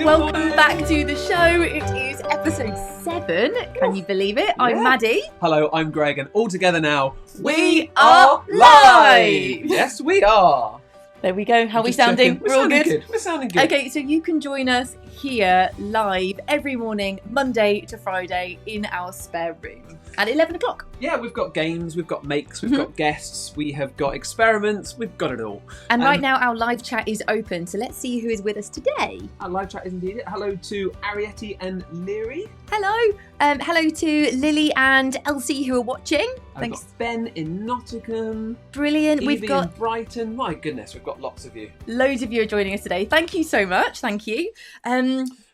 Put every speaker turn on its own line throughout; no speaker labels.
welcome back to the show. It is episode 7. Can you believe it? I'm Maddie.
Hello, I'm Greg, and all together now,
we are live!
Yes, we are.
There we go. How are we sounding?
We're all good. We're sounding good.
Okay, so you can join us here live every morning, Monday to Friday, in our spare room at 11 o'clock.
Yeah, we've got games, we've got makes, we've got guests, we have got experiments, we've got it all.
And right now our live chat is open, so let's see who is with us today.
Our live chat is indeed it. Hello to Ariette and Leary.
Hello. Hello to Lily and Elsie who are watching.
I've got Ben in Nottingham.
Brilliant.
Evie
We've got
in Brighton. My goodness, we've got lots of you.
Loads of you are joining us today. Thank you so much. Thank you.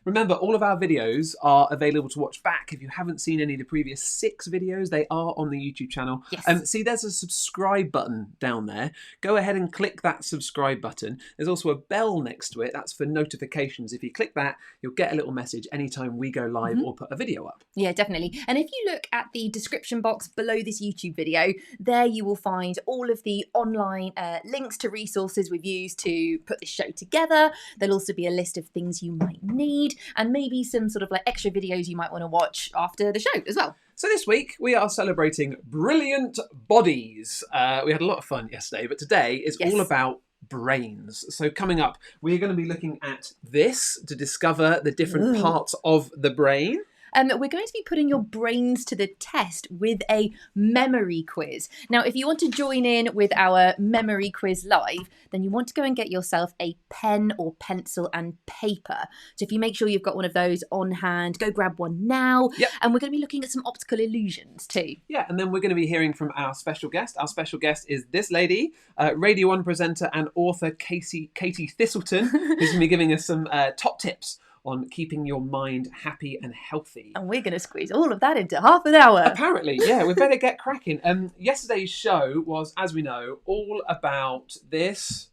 Remember, all of our videos are available to watch back. If you haven't seen any of the previous 6 videos, they are on the YouTube channel.
Yes.
See, there's a subscribe button down there. Go ahead and click that subscribe button. There's also a bell next to it. That's for notifications. If you click that, you'll get a little message anytime we go live or put a video up.
Yeah, definitely. And if you look at the description box below this YouTube video, there you will find all of the online links to resources we've used to put this show together. There'll also be a list of things you might need, and maybe some sort of like extra videos you might want to watch after the show as well.
So this week we are celebrating brilliant bodies. We had a lot of fun yesterday, but today is all about brains. So coming up, we're going to be looking at this to discover the different parts of the brain.
We're going to be putting your brains to the test with a memory quiz. Now, if you want to join in with our memory quiz live, then you want to go and get yourself a pen or pencil and paper. So if you make sure you've got one of those on hand, go grab one now.
Yep.
And we're going to be looking at some optical illusions too.
Yeah, and then we're going to be hearing from our special guest. Our special guest is this lady, Radio 1 presenter and author Katie Thistleton, who's going to be giving us some top tips on keeping your mind happy and healthy.
And we're going to squeeze all of that into half an hour.
Apparently, yeah, we better get cracking. Yesterday's show was, as we know, all about this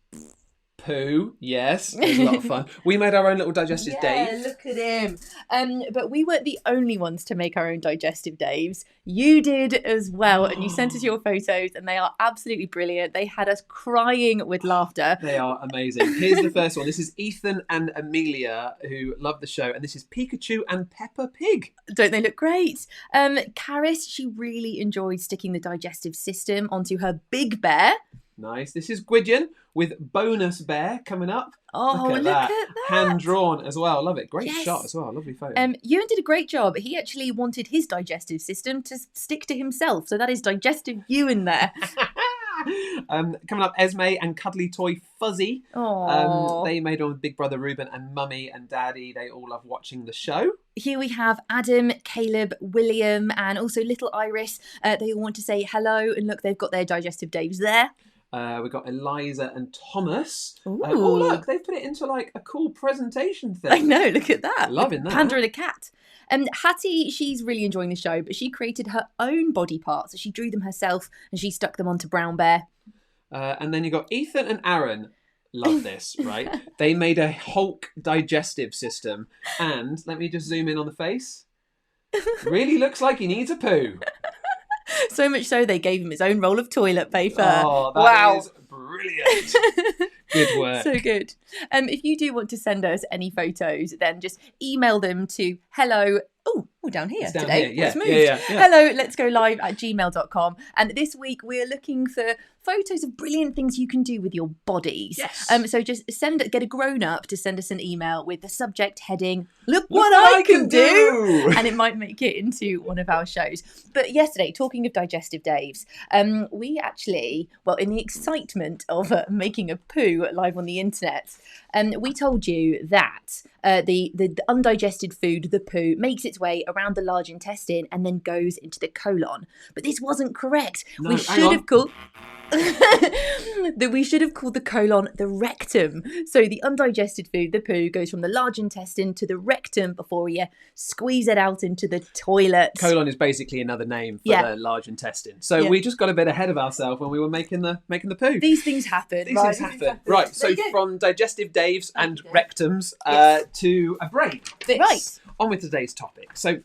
poo. Yes, it was a lot of fun. We made our own little digestive Dave.
Yeah, look at him. But we weren't the only ones to make our own digestive Daves. You did as well, and you sent us your photos, and they are absolutely brilliant. They had us crying with laughter.
They are amazing. Here's the first one. This is Ethan and Amelia, who love the show, and this is Pikachu and Peppa Pig.
Don't they look great? Karis, she really enjoyed sticking the digestive system onto her big bear.
Nice. This is Gwydion with Bonus Bear coming up.
Oh, look at that.
Hand drawn as well. Love it. Great shot as well. Lovely photo.
Ewan did a great job. He actually wanted his digestive system to stick to himself. So that is digestive Ewan there.
Coming up, Esme and cuddly toy Fuzzy. They made one with Big Brother Ruben and Mummy and Daddy. They all love watching the show.
Here we have Adam, Caleb, William, and also little Iris. They all want to say hello. And look, they've got their digestive Daves there.
We've got Eliza and Thomas.
Oh,
look, they've put it into like a cool presentation thing.
I know, look at that.
Loving that.
Panda and a cat. Hattie, she's really enjoying the show, but she created her own body parts. So she drew them herself and she stuck them onto Brown Bear.
And then you've got Ethan and Aaron. Love this, right? They made a Hulk digestive system. And let me just zoom in on the face. Really looks like he needs a poo.
So much so they gave him his own roll of toilet paper.
Oh, that is brilliant. Good work.
So good. If you do want to send us any photos, then just email them to hello. Oh, we're down here
it's down
today.
Here. Yeah.
It's moved.
Yeah.
Hello, let's go live at gmail.com. And this week we're looking for photos of brilliant things you can do with your bodies.
Yes.
So just get a grown up to send us an email with the subject heading, look what I can do. And it might make it into one of our shows. But yesterday, talking of digestive Daves, we actually, well, in the excitement of making a poo live on the internet, we told you that the undigested food, the poo, makes its way around the large intestine and then goes into the colon. But this wasn't correct.
No,
we should have called the colon the rectum. So the undigested food, the poo, goes from the large intestine to the rectum before you squeeze it out into the toilet.
Colon is basically another name for the large intestine. So we just got a bit ahead of ourselves when we were making the poo.
These things happen.
Things happen. Right. So from digestive Daves and rectums to a brain.
Right.
On with today's topic. So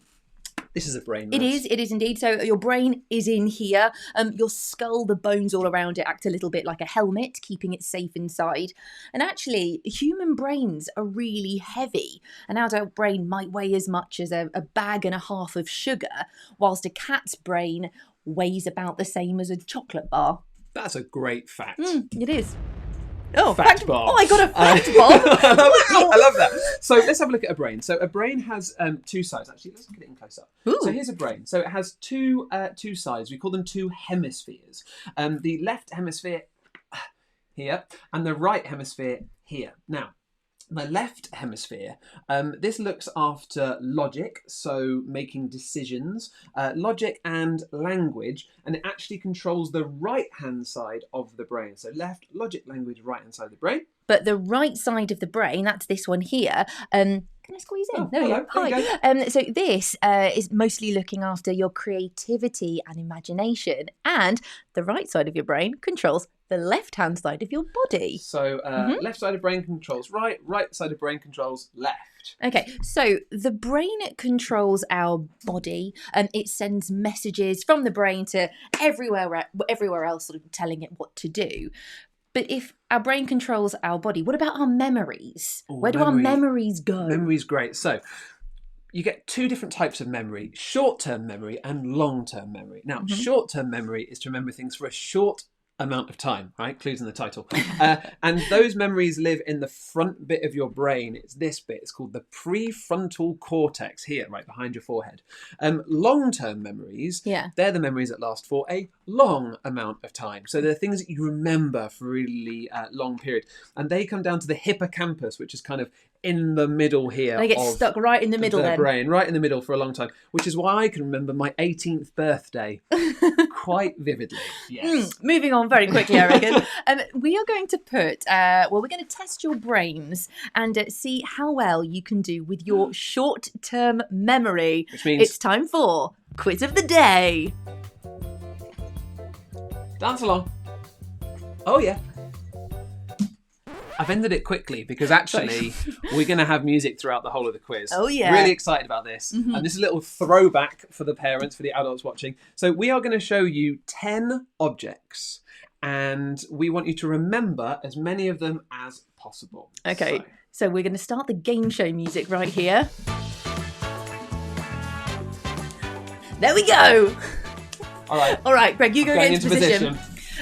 This is a brain.
It is indeed. So your brain is in here. Your skull, the bones all around it act a little bit like a helmet, keeping it safe inside. And actually, human brains are really heavy. An adult brain might weigh as much as a bag and a half of sugar, whilst a cat's brain weighs about the same as a chocolate bar.
That's a great fact.
It is. Oh,
fact bomb.
Oh, I got a fact bomb. Wow.
I love that. So let's have a look at a brain. So a brain has two sides. Actually, let's look at it in close up.
Ooh.
So here's a brain. So it has two sides. We call them two hemispheres. The left hemisphere here and the right hemisphere here. Now, the left hemisphere, this looks after logic, so making decisions, logic and language, and it actually controls the right-hand side of the brain. So left, logic, language, right-hand side of the brain.
But the right side of the brain, that's this one here. Can I squeeze in?
Oh,
there we
hello.
go. Hi. So this is mostly looking after your creativity and imagination. And the right side of your brain controls the left-hand side of your body.
So left side of brain controls right, right side of brain controls left.
Okay, so the brain controls our body and it sends messages from the brain to everywhere else, sort of telling it what to do. But if our brain controls our body, what about our memories? Where do our memories go?
Memory's great. So you get two different types of memory, short-term memory and long-term memory. Now, short-term memory is to remember things for a short amount of time, right? Clues in the title. And those memories live in the front bit of your brain. It's this bit. It's called the prefrontal cortex here, right behind your forehead. Long-term memories, they're the memories that last for a long amount of time. So they're things that you remember for a really long period. And they come down to the hippocampus, which is kind of in the middle here.
They get stuck right in the middle
the
then.
Brain, right in the middle for a long time, which is why I can remember my 18th birthday quite vividly. Yes.
Moving on very quickly, I reckon. We are going to put, we're going to test your brains and see how well you can do with your short-term memory.
Which means
it's time for Quiz of the Day.
Dance along. Oh, yeah. I've ended it quickly because actually we're going to have music throughout the whole of the quiz.
Oh, yeah.
Really excited about this. And this is a little throwback for the parents, for the adults watching. So we are going to show you 10 objects and we want you to remember as many of them as possible.
Okay, so we're going to start the game show music right here. There we go. All right, Greg, you go get into position.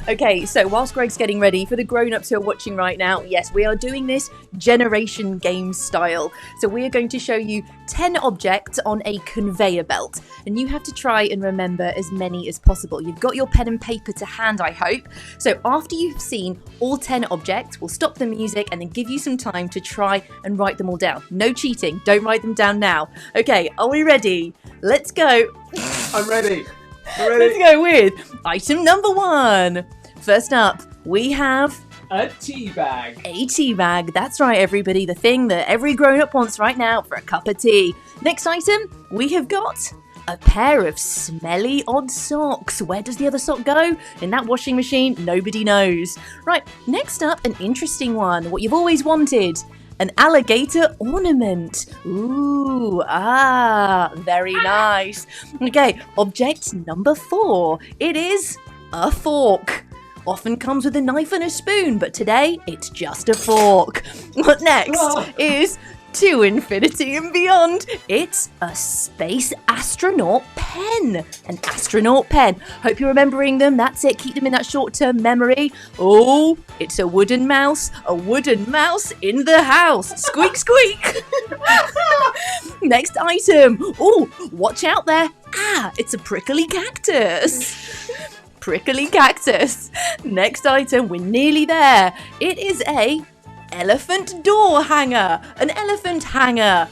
Okay, so whilst Greg's getting ready, for the grown-ups who are watching right now, yes, we are doing this generation game style. So we are going to show you 10 objects on a conveyor belt, and you have to try and remember as many as possible. You've got your pen and paper to hand, I hope. So after you've seen all 10 objects, we'll stop the music and then give you some time to try and write them all down. No cheating, don't write them down now. Okay, are we ready? Let's go.
I'm ready.
Let's go with item number 1. First up, we have
a tea bag.
A tea bag. That's right, everybody. The thing that every grown-up wants right now for a cup of tea. Next item, we have got a pair of smelly odd socks. Where does the other sock go? In that washing machine? Nobody knows. Right, next up, an interesting one. What you've always wanted. An alligator ornament. Ooh, very nice. Okay, object number 4. It is a fork. Often comes with a knife and a spoon, but today it's just a fork. What next is to infinity and beyond. It's a space astronaut pen. An astronaut pen. Hope you're remembering them. That's it. Keep them in that short-term memory. Oh, it's a wooden mouse. A wooden mouse in the house. Squeak, squeak. Next item. Oh, watch out there. It's a prickly cactus. Prickly cactus. Next item. We're nearly there. It is a elephant door hanger. An elephant hanger.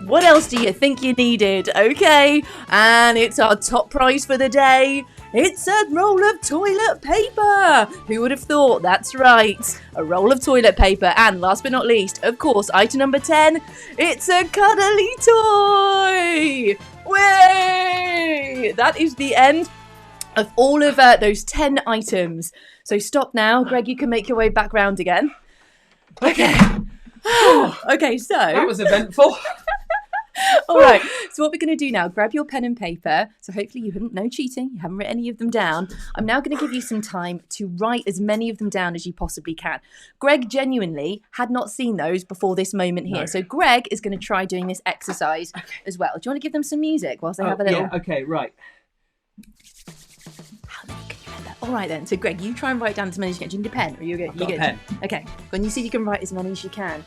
What else do you think you needed? Okay, and it's our top prize for the day. It's a roll of toilet paper. Who would have thought? That's right, a roll of toilet paper. And last but not least, of course, item number 10, it's a cuddly toy. Way! That is the end of all of those 10 items. So stop now. Greg, you can make your way back round again. Okay. Okay, so...
That was eventful.
All right. So what we're going to do now, grab your pen and paper. So hopefully no cheating. You haven't written any of them down. I'm now going to give you some time to write as many of them down as you possibly can. Greg genuinely had not seen those before this moment here. No. So Greg is going to try doing this exercise as well. Do you want to give them some music whilst I have a little...
Yeah, okay, right.
How many can you remember? All right then. So Greg, you try and write down as many as you can. Do you need a pen? Or
I've got a pen.
Okay. When you see you can write as many as you can.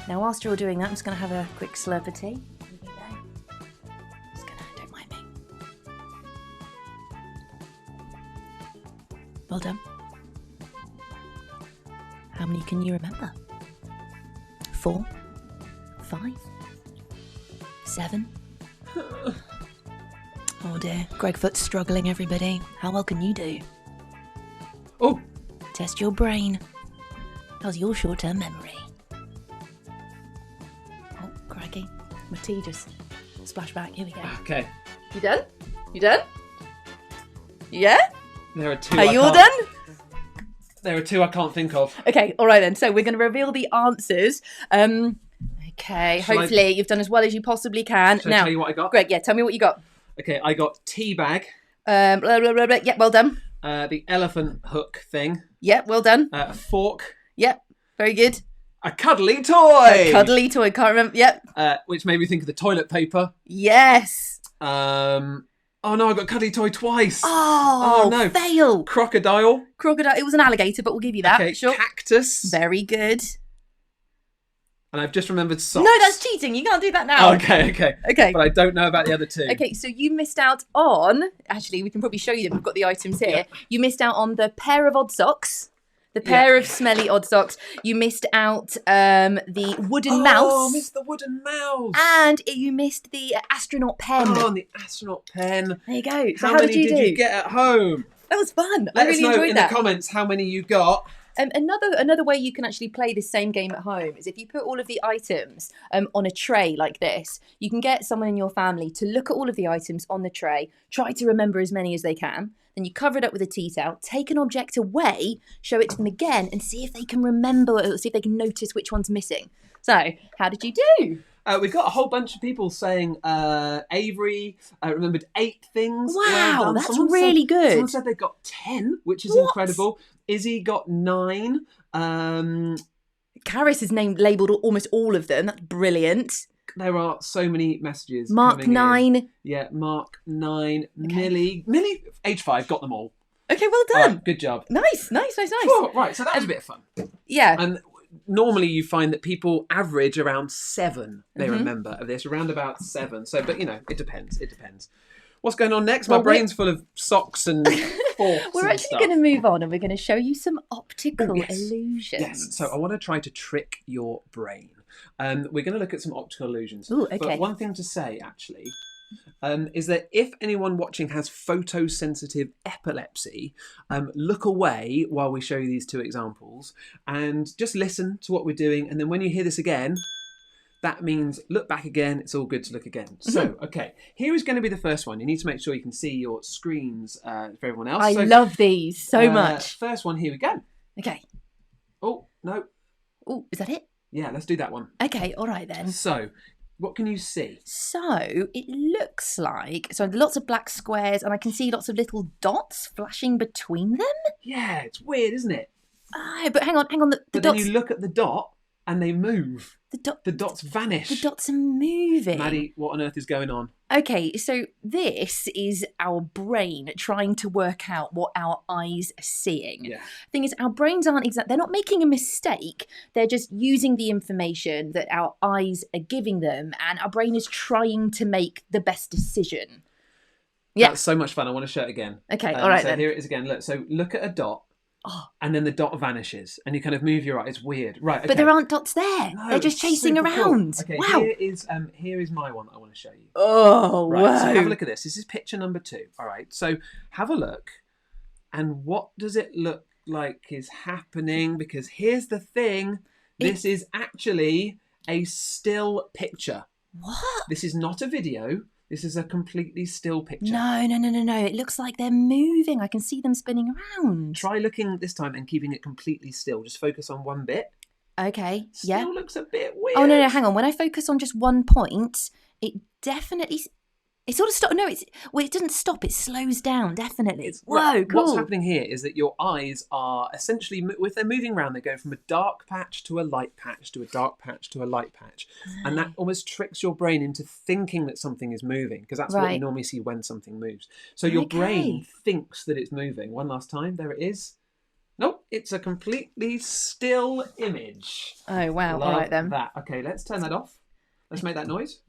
Now, whilst you're doing that, I'm just going to have a quick slurp of tea. Don't mind me. Well done. How many can you remember? 4, 5, 7. Oh dear, Greg Foot's struggling, everybody. How well can you do?
Oh!
Test your brain. How's your short-term memory? Oh, crikey. My tea just splashed back. Here we go.
Okay.
You done? You done? Yeah?
There are 2.
Are you all done?
There are 2 I can't think of.
Okay, all right then. So we're going to reveal the answers. Okay, hopefully you've done as well as you possibly can.
Shall I tell you what I got?
Greg, yeah, tell me what you got.
Okay, I got tea bag.
Blah, blah, blah, blah. Yep, well done.
The elephant hook thing.
Yep, well done.
A fork.
Yep, very good.
A cuddly toy.
A cuddly toy, can't remember. Yep.
Which made me think of the toilet paper.
Yes.
Oh no, I got cuddly toy twice.
Oh no. Fail.
Crocodile.
Crocodile. It was an alligator, but we'll give you that.
Okay,
sure.
Cactus.
Very good.
And I've just remembered socks.
No, that's cheating. You can't do that now.
Okay. But I don't know about the other 2.
Okay, so you missed out on... Actually, we can probably show you them. We've got the items here. Yeah. You missed out on the pair of odd socks. The pair of smelly odd socks. You missed out the wooden mouse.
Oh, missed the wooden mouse.
And you missed the astronaut pen.
Oh, and the astronaut pen.
There you go. So
how many did you get at home?
That was fun.
Let
I really
us know
enjoyed that.
in the comments how many you got.
Another way you can actually play this same game at home is if you put all of the items on a tray like this, you can get someone in your family to look at all of the items on the tray, try to remember as many as they can, then you cover it up with a tea towel, take an object away, show it to them again, and see if they can remember, or see if they can notice which one's missing. So, how did you do?
We got a whole bunch of people saying Avery remembered 8 things.
Wow, that's really good.
Someone said they got 10, which is incredible. Izzy got 9.
Caris has labelled almost all of them. That's brilliant.
There are so many messages.
Mark 9.
In. Yeah, Mark 9. Okay. Millie, age 5, got them all.
Okay, well done.
Good job.
Nice.
Oh, right, so that was a bit of fun.
Yeah.
And normally you find that people average around 7. They remember of this, around about 7. So, but it depends. What's going on next? My brain's full of socks and forks.
We're actually going to move on and we're going to show you some optical illusions.
Yes, so I want to try to trick your brain. We're going to look at some optical illusions.
Ooh, okay.
But one thing to say, actually, is that if anyone watching has photosensitive epilepsy, look away while we show you these 2 examples and just listen to what we're doing. And then when you hear this again, that means look back again. It's all good to look again. So, okay, here is going to be the first one. You need to make sure you can see your screens for everyone else.
I love these so much.
First one, here we go.
Okay.
Oh, no.
Oh, is that it?
Yeah, let's do that one.
Okay, all right then.
So, what can you see?
So, it looks like... So, lots of black squares, and I can see lots of little dots flashing between them.
Yeah, it's weird, isn't it?
But hang on. The
but
dots...
then you look at the dot, and they move. The dots vanish.
The dots are moving.
Maddie, what on earth is going on?
Okay, so this is our brain trying to work out what our eyes are seeing.
Yeah.
Thing is, our brains aren't they're not making a mistake. They're just using the information that our eyes are giving them, and our brain is trying to make the best decision. Yeah.
That's so much fun. I want to show it again.
Okay, all right
so
then.
Here it is again. Look at a dot. Oh. And then the dot vanishes, and you kind of move your eye. It's weird, right? Okay.
But there aren't dots there. No, they're just chasing around.
Cool. Okay,
wow.
Here is my one that I want to show you.
Oh,
right,
wow.
So have a look at this. This is picture number 2. All right. So have a look, and what does it look like is happening? Because here's the thing: this is actually a still picture.
What?
This is not a video. This is a completely still picture.
No. It looks like they're moving. I can see them spinning around.
Try looking this time and keeping it completely still. Just focus on one bit.
Okay,
Still looks a bit weird.
Oh, no, hang on. When I focus on just one point, it definitely... It sort of stops. No, it doesn't stop. It slows down, definitely. Whoa, cool.
What's happening here is that your eyes are essentially, if they're moving around, they're going from a dark patch to a light patch to a dark patch to a light patch. And that almost tricks your brain into thinking that something is moving, because that's what you normally see when something moves. So your brain thinks that it's moving. One last time. There it is. Nope, it's a completely still image.
Oh, wow.
Love
all right, then.
that. Okay, let's turn that off. Let's make that noise.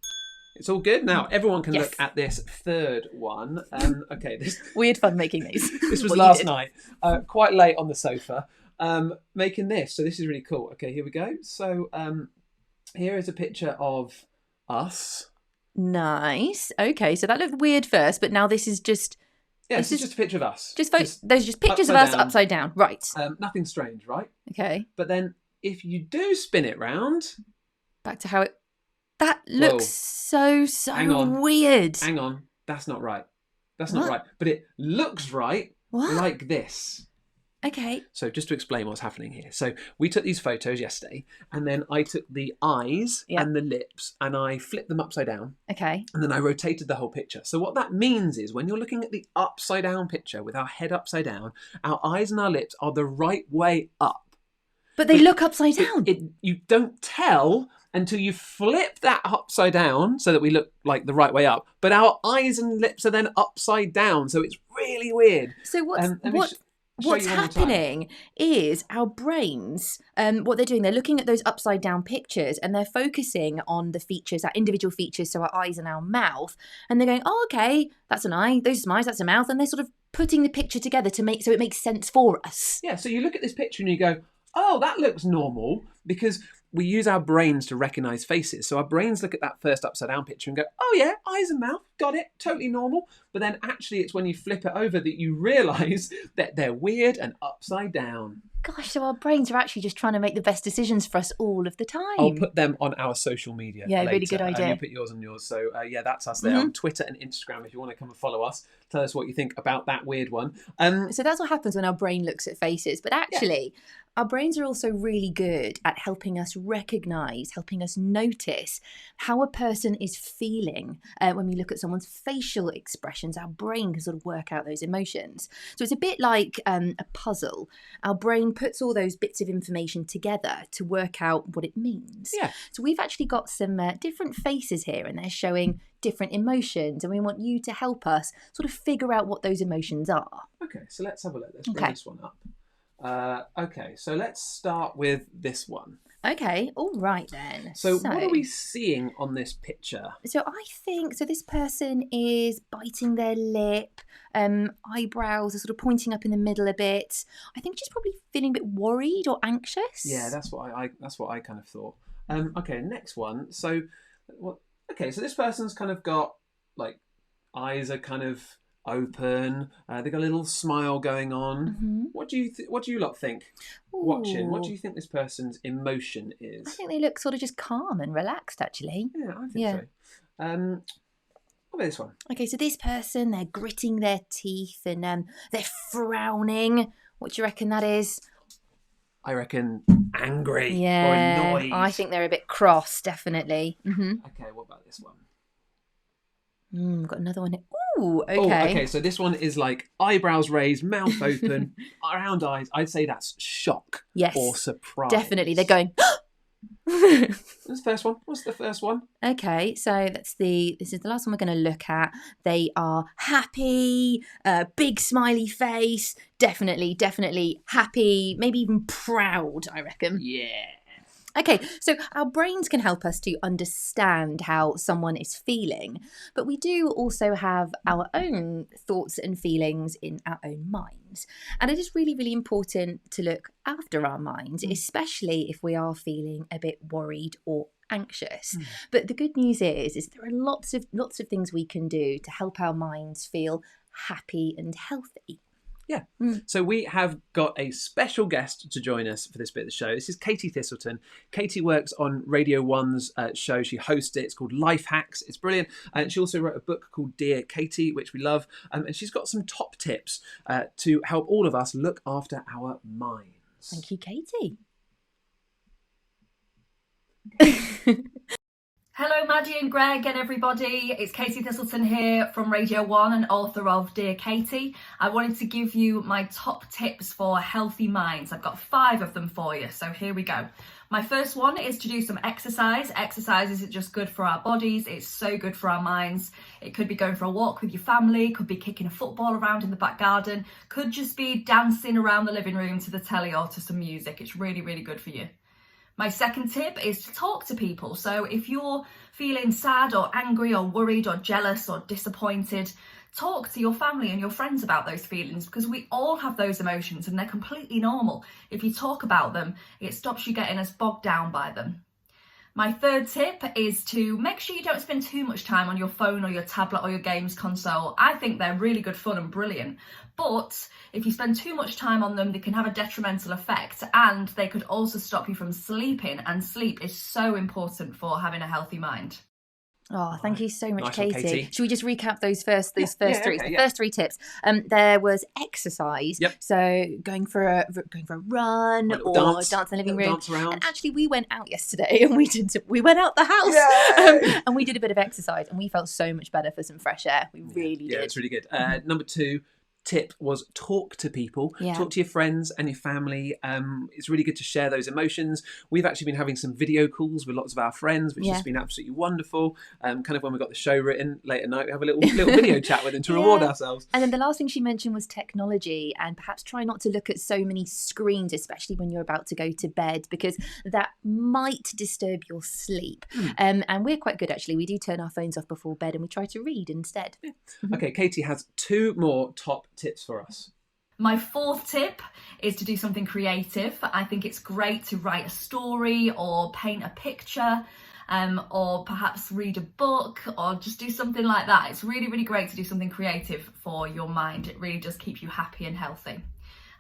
It's all good. Now, everyone can look at this third one. Okay, this
weird fun making these.
This was last night, quite late on the sofa, making this. So this is really cool. Okay, here we go. So here is a picture of us.
Nice. Okay, so that looked weird first, but now this is just...
Yeah, this is just a picture of us.
Those are just pictures of us upside down. Right.
Nothing strange, right?
Okay.
But then if you do spin it round...
Back to how it... That looks so weird.
Hang on. That's not right. That's not right. But it looks right like this.
Okay.
So just to explain what's happening here. So we took these photos yesterday, and then I took the eyes and the lips and I flipped them upside down.
Okay.
And then I rotated the whole picture. So what that means is when you're looking at the upside down picture with our head upside down, our eyes and our lips are the right way up.
But they look upside down.
You don't tell until you flip that upside down so that we look like the right way up. But our eyes and lips are then upside down. So it's really weird.
So what's happening is our brains, what they're doing, they're looking at those upside down pictures and they're focusing on the features, our individual features, so our eyes and our mouth. And they're going, oh, okay, that's an eye, those are some eyes, that's a mouth. And they're sort of putting the picture together so it makes sense for us.
Yeah, so you look at this picture and you go, oh, that looks normal, because we use our brains to recognise faces. So our brains look at that first upside down picture and go, oh yeah, eyes and mouth, got it, totally normal. But then actually it's when you flip it over that you realise that they're weird and upside down.
Gosh, so our brains are actually just trying to make the best decisions for us all of the time.
I'll put them on our social media later.
Really good idea.
You put yours on yours. So that's us there on Twitter and Instagram if you want to come and follow us. Tell us what you think about that weird one.
So that's what happens when our brain looks at faces. But actually, our brains are also really good at helping us recognise, helping us notice how a person is feeling. When we look at someone's facial expressions, our brain can sort of work out those emotions. So it's a bit like a puzzle. Our brain puts all those bits of information together to work out what it means.
Yeah.
So we've actually got some different faces here, and they're showing different emotions, and we want you to help us sort of figure out what those emotions are.
Okay, so let's have a look. Let's bring this one up. Okay, so let's start with this one.
Okay, all right then.
So what are we seeing on this picture?
So I think, so this person is biting their lip, eyebrows are sort of pointing up in the middle a bit. I think she's probably feeling a bit worried or anxious.
Yeah, that's what I kind of thought. Okay, next one. So okay, so this person's kind of got like eyes are kind of open. They've got a little smile going on.
Mm-hmm.
What do you lot think? Watching, what do you think this person's emotion is?
I think they look sort of just calm and relaxed, actually.
Yeah, I think so. What about this one? Okay,
so this person, they're gritting their teeth and they're frowning. What do you reckon that is?
I reckon angry or annoyed.
I think they're a bit cross, definitely. Mm-hmm.
Okay, what about this one?
We've got another one here. Ooh, okay.
Oh, okay, so this one is like eyebrows raised, mouth open, round eyes. I'd say that's shock or surprise.
Definitely. They're going...
What's the first one? What's the first one?
Okay, so this is the last one we're going to look at. They are happy, big smiley face, definitely happy, maybe even proud, I reckon.
Yeah.
Okay, so our brains can help us to understand how someone is feeling, but we do also have our own thoughts and feelings in our own minds. And it is really, really important to look after our minds, especially if we are feeling a bit worried or anxious. But the good news is there are lots of things we can do to help our minds feel happy and healthy.
Yeah. So we have got a special guest to join us for this bit of the show. This is Katie THISTLETON. Katie works on Radio 1's show. She hosts it. It's called Life Hacks. It's brilliant. And she also wrote a book called Dear Katie, which we love. And she's got some top tips to help all of us look after our minds.
Thank you, Katie.
Hello Maddie and Greg and everybody, it's Katie THISTLETON here from Radio 1 and author of Dear Katie. I wanted to give you my top tips for healthy minds. I've got 5 of them for you, so here we go. My first one is to do some exercise. Exercise isn't just good for our bodies, it's so good for our minds. It could be going for a walk with your family, could be kicking a football around in the back garden, could just be dancing around the living room to the telly or to some music. It's really, really good for you. My second tip is to talk to people. So if you're feeling sad or angry or worried or jealous or disappointed, talk to your family and your friends about those feelings, because we all have those emotions and they're completely normal. If you talk about them, it stops you getting as bogged down by them. My third tip is to make sure you don't spend too much time on your phone or your tablet or your games console. I think they're really good fun and brilliant, but if you spend too much time on them, they can have a detrimental effect and they could also stop you from sleeping, and sleep is so important for having a healthy mind.
Oh, thank you so much,
Nice one,
Katie.
Katie.
Should we just recap those first three?
Okay,
The first 3 tips. There was exercise.
Yep.
So going for a run
A little
or
dance,
dance in the living room.
Dance around.
And actually, we went out yesterday and we went out the house and we did a bit of exercise and we felt so much better for some fresh air. We really did.
Yeah, it's really good. Number 2 tip was talk to people. Talk to your friends and your family. It's really good to share those emotions. We've actually been having some video calls with lots of our friends, which has been absolutely wonderful. Kind of when we got the show written late at night, we have a little video chat with them to reward ourselves.
And then the last thing she mentioned was technology, and perhaps try not to look at so many screens, especially when you're about to go to bed, because that might disturb your sleep. And we're quite good, actually. We do turn our phones off before bed and we try to read instead.
Okay, Katie has 2 more top tips for us.
My 4th tip is to do something creative. I think it's great to write a story or paint a picture, or perhaps read a book or just do something like that. It's really, really great to do something creative for your mind. It really does keep you happy and healthy.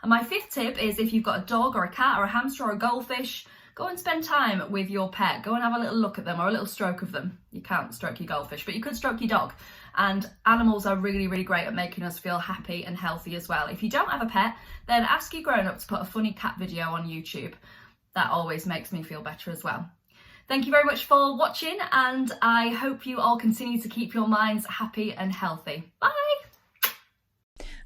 And my 5th tip is, if you've got a dog or a cat or a hamster or a goldfish, go and spend time with your pet. Go and have a little look at them or a little stroke of them. You can't stroke your goldfish, but you could stroke your dog. And animals are really, really great at making us feel happy and healthy as well. If you don't have a pet, then ask your grown-up to put a funny cat video on YouTube. That always makes me feel better as well. Thank you very much for watching, and I hope you all continue to keep your minds happy and healthy. Bye!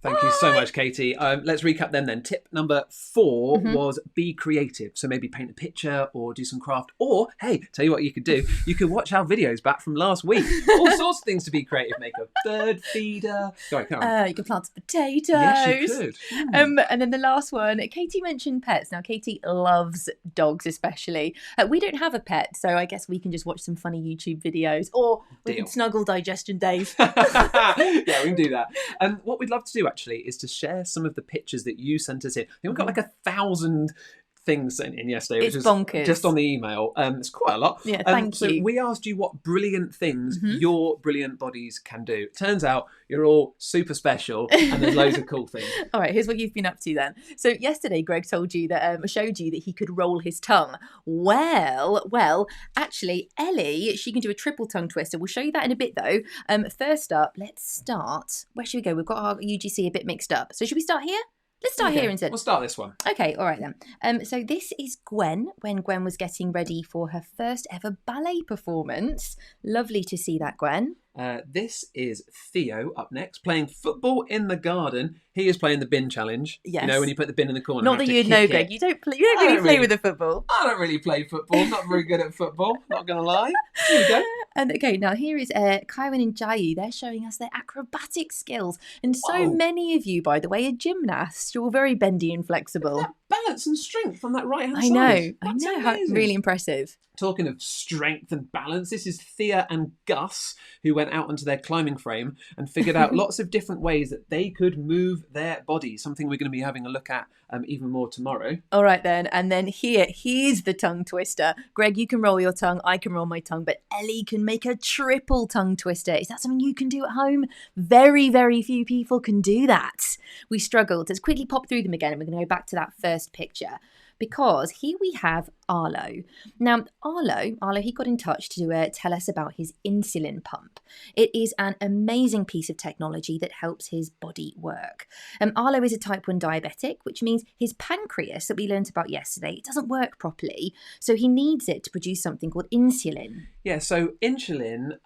Thank you so much, Katie. Let's recap them then. Tip number 4 was be creative. So maybe paint a picture or do some craft. Or, hey, tell you what you could do. You could watch our videos back from last week. All sorts of things to be creative. Make a bird feeder. Sorry, come on.
You can plant some potatoes.
Yes, you could.
And then the last one, Katie mentioned pets. Now, Katie loves dogs especially. We don't have a pet, so I guess we can just watch some funny YouTube videos, or we can snuggle Digestion Dave.
Yeah, we can do that. And what we'd love to do actually is to share some of the pictures that you sent us in. I think we've got like 1,000 things sent in yesterday, which is
bonkers.
Just on the email. It's quite a lot.
Yeah, thank you.
So we asked you what brilliant things your brilliant bodies can do. It turns out you're all super special and there's loads of cool things.
All right, here's what you've been up to then. So yesterday, Greg showed you that he could roll his tongue. Well, actually, Ellie, she can do a triple tongue twister. We'll show you that in a bit though. First up, let's start. Where should we go? We've got our UGC a bit mixed up. So should we start here? Let's start here instead.
We'll start this one.
Okay, all right then. So this is Gwen, when Gwen was getting ready for her first ever ballet performance. Lovely to see that, Gwen.
This is Theo up next, playing football in the garden. He is playing the bin challenge.
Yes.
You know, when you put the bin in the corner.
Not that you'd know, Greg. You don't really play with the football.
I don't really play football. I'm not very good at football. Not going to lie. Here we go.
And okay, now here is Kaiwen and Jayu. They're showing us their acrobatic skills. And so many of you, by the way, are gymnasts. You're very bendy and flexible.
Balance and strength on that right hand
side.
I know.
How, really impressive.
Talking of strength and balance, this is Thea and Gus, who went out onto their climbing frame and figured out lots of different ways that they could move their bodies, something we're going to be having a look at even more tomorrow. All
right then, and then here's the tongue twister. Greg, you can roll your tongue, I can roll my tongue, but Ellie can make a triple tongue twister. Is that something you can do at home? Very, very few people can do that. We struggled. Let's quickly pop through them again, and we're going to go back to that first picture. Because here we have Arlo. Now, Arlo, he got in touch to tell us about his insulin pump. It is an amazing piece of technology that helps his body work. Arlo is a type 1 diabetic, which means his pancreas that we learned about yesterday, it doesn't work properly. So he needs it to produce something called insulin.
Yeah, so insulin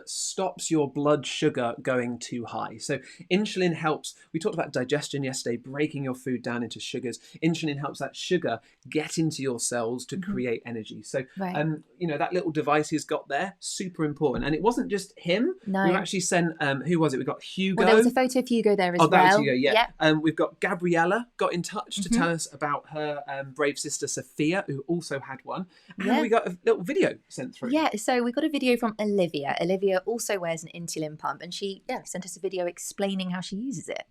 stops your blood sugar going too high. So insulin helps, we talked about digestion yesterday, breaking your food down into sugars. Insulin helps that sugar get into your cells to create energy. So, that little device he's got there, super important. And it wasn't just him.
No.
We've actually sent, who was it? We got Hugo.
Well, there was a photo of Hugo there as well.
Oh, that was Hugo, yeah. We've got Gabriella got in touch to tell us about her brave sister Sophia, who also had one. And we got a little video sent through.
Yeah, so we got a video from Olivia. Olivia also wears an insulin pump, and she sent us a video explaining how she uses it.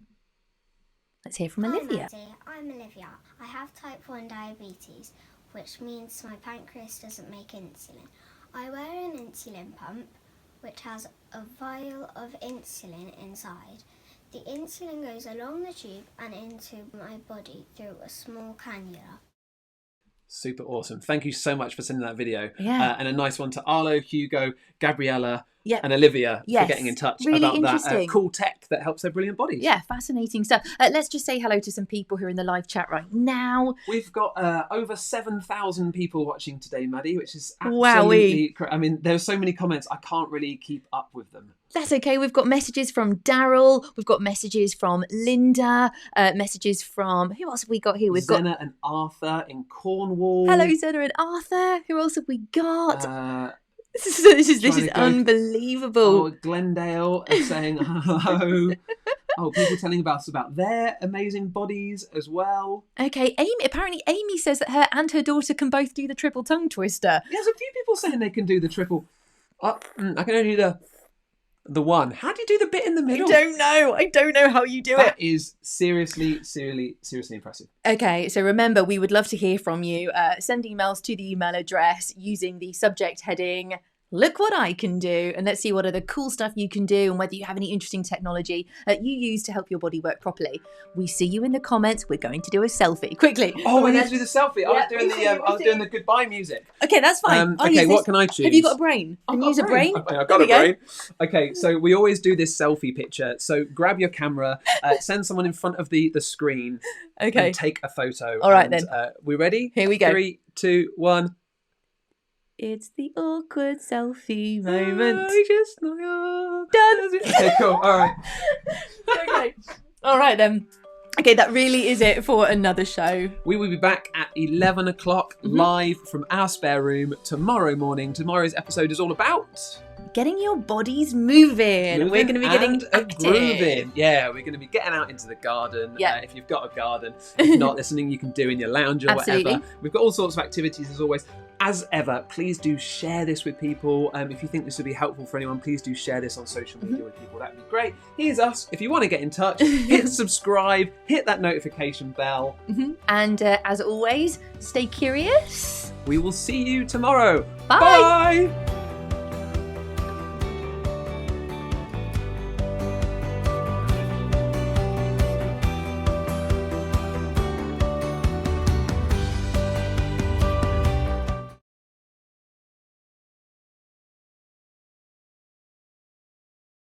Let's hear from Olivia.
Hi Maddie, I'm Olivia. I have type 1 diabetes, which means my pancreas doesn't make insulin. I wear an insulin pump, which has a vial of insulin inside. The insulin goes along the tube and into my body through a small cannula.
Super awesome. Thank you so much for sending that video.
Yeah.
And a nice one to Arlo, Hugo, Gabriella, and Olivia for getting in touch about that cool tech that helps their brilliant bodies.
Yeah, fascinating stuff. Let's just say hello to some people who are in the live chat right now.
We've got over 7,000 people watching today, Maddie, which is absolutely... I mean, there's so many comments, I can't really keep up with them.
That's okay. We've got messages from Daryl. We've got messages from Linda. Messages from... Who else have we got here? We've
Zena and Arthur in Cornwall.
Hello, Zena and Arthur. Who else have we got? This is unbelievable.
Oh, Glendale saying hello. People telling us about their amazing bodies as well.
Okay, apparently Amy says that her and her daughter can both do the triple tongue twister.
There's a few people saying they can do the triple. I can only do the one. How do you do the bit in the middle?
I don't know how you do it.
That is seriously impressive.
Okay, so remember, we would love to hear from you. Send emails to the email address using the subject heading, "Look what I can do," and let's see what other cool stuff you can do and whether you have any interesting technology that you use to help your body work properly. We see you in the comments. We're going to do a selfie quickly.
Oh, we need to do the selfie. I was doing the goodbye music.
Okay, that's fine.
Okay, what can I choose?
Have you got a brain? Can you use a brain?
I've got a brain. Okay, so we always do this selfie picture. So grab your camera, send someone in front of the screen, and take a photo.
All right, then.
We ready?
Here we go.
3, 2, 1.
It's the awkward selfie moment.
I just know you're
done.
Okay, cool. All right.
Okay. All right, then. Okay, that really is it for another show.
We will be back at 11 o'clock live from our spare room tomorrow morning. Tomorrow's episode is all about...
getting your bodies moving. We're going to be getting active.
Grooving. Yeah, we're going to be getting out into the garden. Yeah. If you've got a garden. If not, there's something you can do in your lounge or whatever. We've got all sorts of activities as always. As ever, please do share this with people. If you think this would be helpful for anyone, please do share this on social media with people. That'd be great. Here's us. If you want to get in touch, hit subscribe, hit that notification bell.
And as always, stay curious.
We will see you tomorrow.
Bye.
Bye.